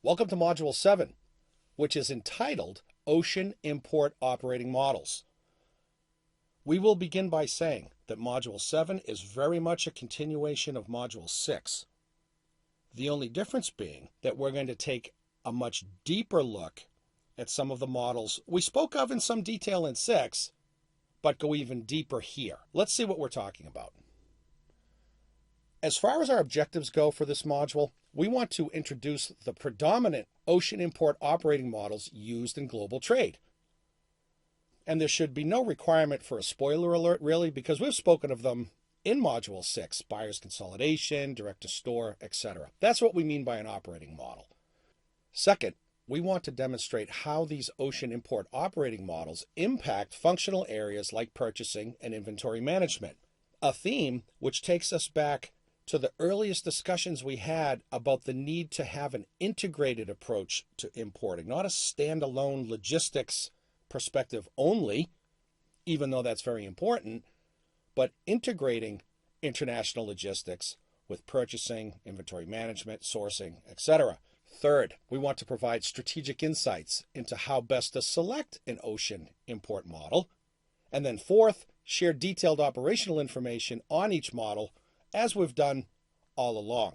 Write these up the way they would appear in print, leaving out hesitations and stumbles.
Welcome to Module 7, which is entitled Ocean Import Operating Models. We will begin by saying that Module 7 is very much a continuation of Module 6. The only difference being that we're going to take a much deeper look at some of the models we spoke of in some detail in 6, but go even deeper here. Let's see what we're talking about. As far as our objectives go for this module, we want to introduce the predominant ocean import operating models used in global trade. And there should be no requirement for a spoiler alert, really, because we've spoken of them in Module 6, buyer's consolidation, direct-to-store, etc. That's what we mean by an operating model. Second, we want to demonstrate how these ocean import operating models impact functional areas like purchasing and inventory management, a theme which takes us back to the earliest discussions we had about the need to have an integrated approach to importing, not a standalone logistics perspective only, even though that's very important, but integrating international logistics with purchasing, inventory management, sourcing, etc. Third, we want to provide strategic insights into how best to select an ocean import model. And then fourth, share detailed operational information on each model, as we've done all along.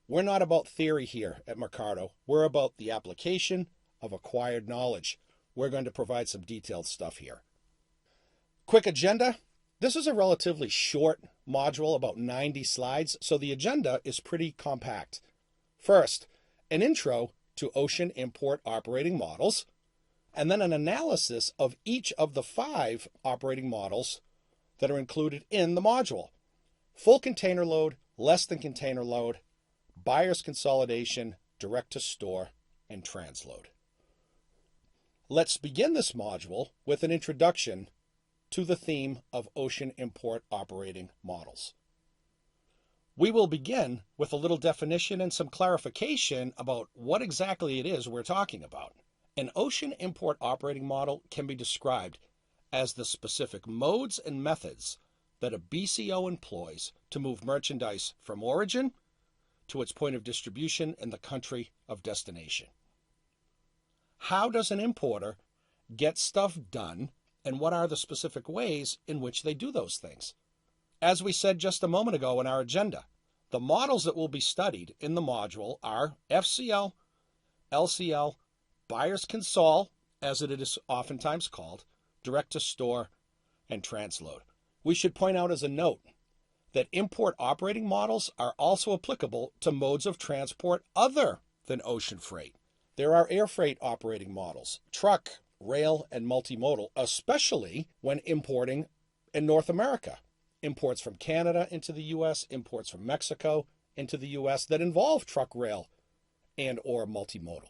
We're not about theory here at Mercado. We're about the application of acquired knowledge. We're going to provide some detailed stuff here. Quick agenda. This is a relatively short module, about 90 slides, so the agenda is pretty compact. First, an intro to ocean import operating models, and then an analysis of each of the 5 operating models that are included in the module. Full container load, less than container load, buyer's consolidation, direct-to-store, and transload. Let's begin this module with an introduction to the theme of ocean import operating models. We will begin with a little definition and some clarification about what exactly it is we're talking about. An ocean import operating model can be described as the specific modes and methods that a BCO employs to move merchandise from origin to its point of distribution in the country of destination. How does an importer get stuff done, and what are the specific ways in which they do those things? As we said just a moment ago in our agenda, the models that will be studied in the module are FCL, LCL, buyer's consol, as it is oftentimes called, direct-to-store, and transload. We should point out as a note that import operating models are also applicable to modes of transport other than ocean freight. There are air freight operating models, truck, rail, and multimodal, especially when importing in North America. Imports from Canada into the U.S., imports from Mexico into the U.S. that involve truck, rail, and or multimodal.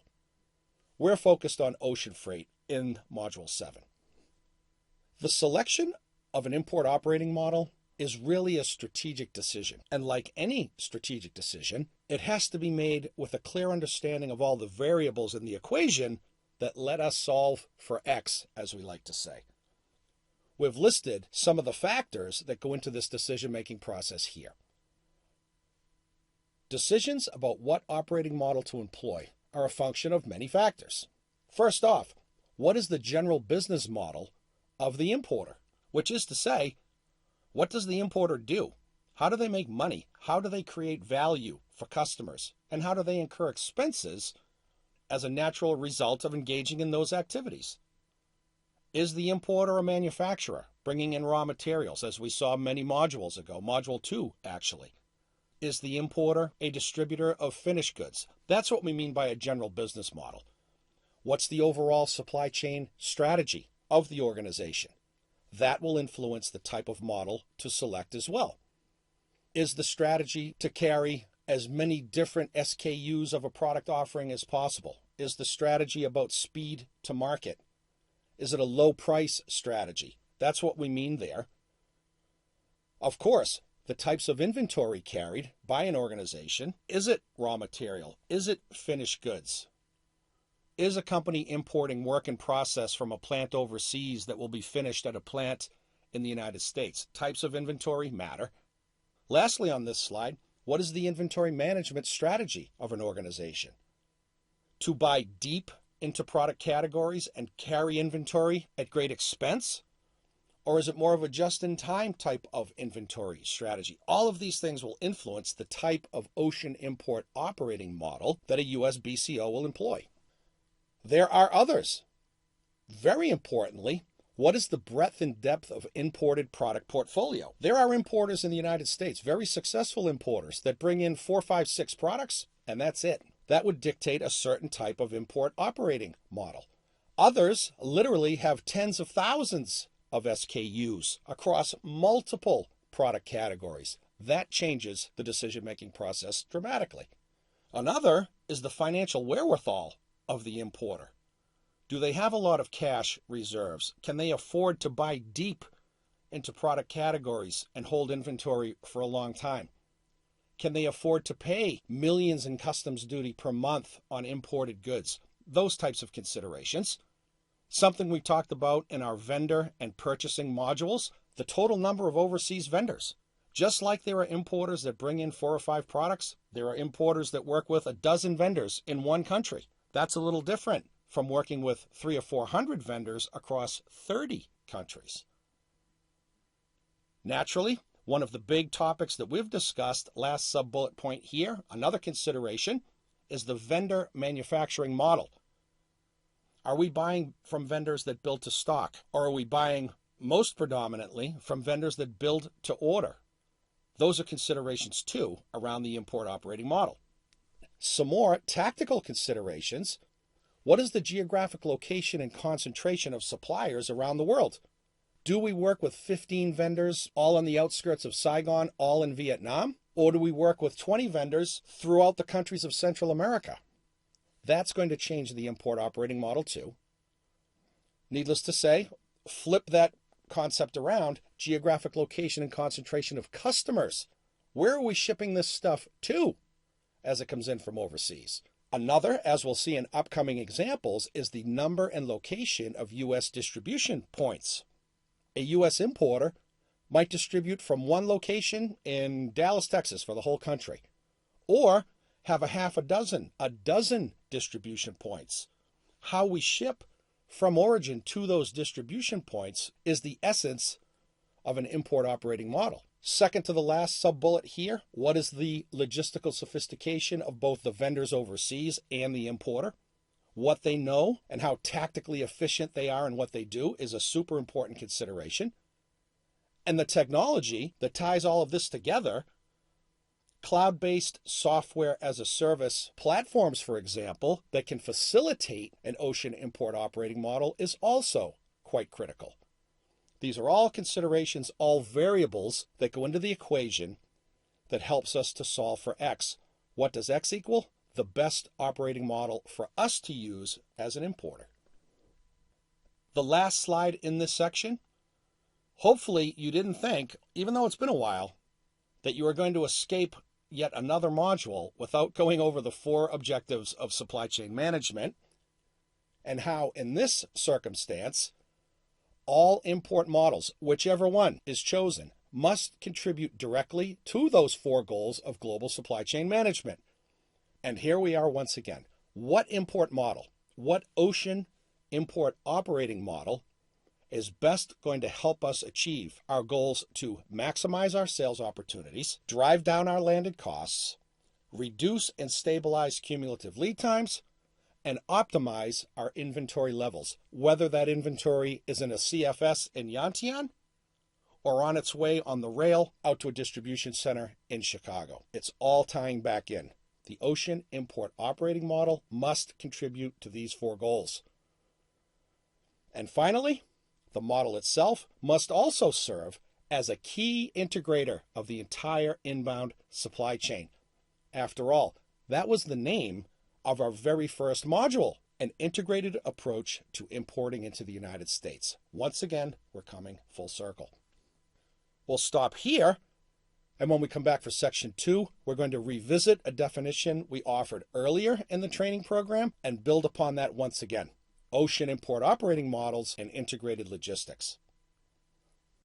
We're focused on ocean freight in Module 7. The selection of an import operating model is really a strategic decision. And like any strategic decision, it has to be made with a clear understanding of all the variables in the equation that let us solve for X, as we like to say. We've listed some of the factors that go into this decision-making process here. Decisions about what operating model to employ are a function of many factors. First off, what is the general business model of the importer? Which is to say, what does the importer do? How do they make money? How do they create value for customers? And how do they incur expenses as a natural result of engaging in those activities? Is the importer a manufacturer, bringing in raw materials, as we saw many modules ago, Module 2 actually? Is the importer a distributor of finished goods? That's what we mean by a general business model. What's the overall supply chain strategy of the organization? That will influence the type of model to select as well. Is the strategy to carry as many different SKUs of a product offering as possible? Is the strategy about speed to market? Is it a low price strategy? That's what we mean there. Of course, the types of inventory carried by an organization. Is it raw material? Is it finished goods? Is a company importing work in process from a plant overseas that will be finished at a plant in the United States? Types of inventory matter. Lastly on this slide, what is the inventory management strategy of an organization? to buy deep into product categories and carry inventory at great expense? Or is it more of a just-in-time type of inventory strategy? All of these things will influence the type of ocean import operating model that a U.S. BCO will employ. There are others. Very importantly, what is the breadth and depth of imported product portfolio? There are importers in the United States, very successful importers, that bring in 4, 5, 6 products, and that's it. That would dictate a certain type of import operating model. Others literally have tens of thousands of SKUs across multiple product categories. That changes the decision-making process dramatically. Another is the financial wherewithal of the importer. Do they have a lot of cash reserves? Can they afford to buy deep into product categories and hold inventory for a long time? Can they afford to pay millions in customs duty per month on imported goods? Those types of considerations. Something we talked about in our vendor and purchasing modules, the total number of overseas vendors. Just like there are importers that bring in 4 or 5 products, there are importers that work with a dozen vendors in one country. That's a little different from working with 300 or 400 vendors across 30 countries. Naturally, one of the big topics that we've discussed, last sub-bullet point here, another consideration, is the vendor manufacturing model. Are we buying from vendors that build to stock, or are we buying most predominantly from vendors that build to order? Those are considerations too around the import operating model. Some more tactical considerations. What is the geographic location and concentration of suppliers around the world? Do we work with 15 vendors all on the outskirts of Saigon, all in Vietnam? Or do we work with 20 vendors throughout the countries of Central America? That's going to change the import operating model too. Needless to say, flip that concept around, geographic location and concentration of customers. Where are we shipping this stuff to as it comes in from overseas? Another, as we'll see in upcoming examples, is the number and location of U.S. distribution points. A U.S. importer might distribute from one location in Dallas, Texas for the whole country, or have a dozen distribution points. How we ship from origin to those distribution points is the essence of an import operating model. Second to the last sub-bullet here, what is the logistical sophistication of both the vendors overseas and the importer? What they know and how tactically efficient they are in what they do is a super important consideration. And the technology that ties all of this together, cloud-based software as a service platforms, for example, that can facilitate an ocean import operating model is also quite critical. These are all considerations, all variables that go into the equation that helps us to solve for X. What does X equal? The best operating model for us to use as an importer. The last slide in this section, hopefully you didn't think, even though it's been a while, that you are going to escape yet another module without going over the 4 objectives of supply chain management, and how in this circumstance, all import models, whichever one is chosen, must contribute directly to those 4 goals of global supply chain management. And here we are once again. What import model, what ocean import operating model is best going to help us achieve our goals to maximize our sales opportunities, drive down our landed costs, reduce and stabilize cumulative lead times, and optimize our inventory levels, whether that inventory is in a CFS in Yantian or on its way on the rail out to a distribution center in Chicago. It's all tying back in. The ocean import operating model must contribute to these 4 goals. And finally, the model itself must also serve as a key integrator of the entire inbound supply chain. After all, that was the name of our very first module, an integrated approach to importing into the United States. Once again, we're coming full circle. We'll stop here, and when we come back for section 2, we're going to revisit a definition we offered earlier in the training program and build upon that once again. Ocean import operating models and integrated logistics.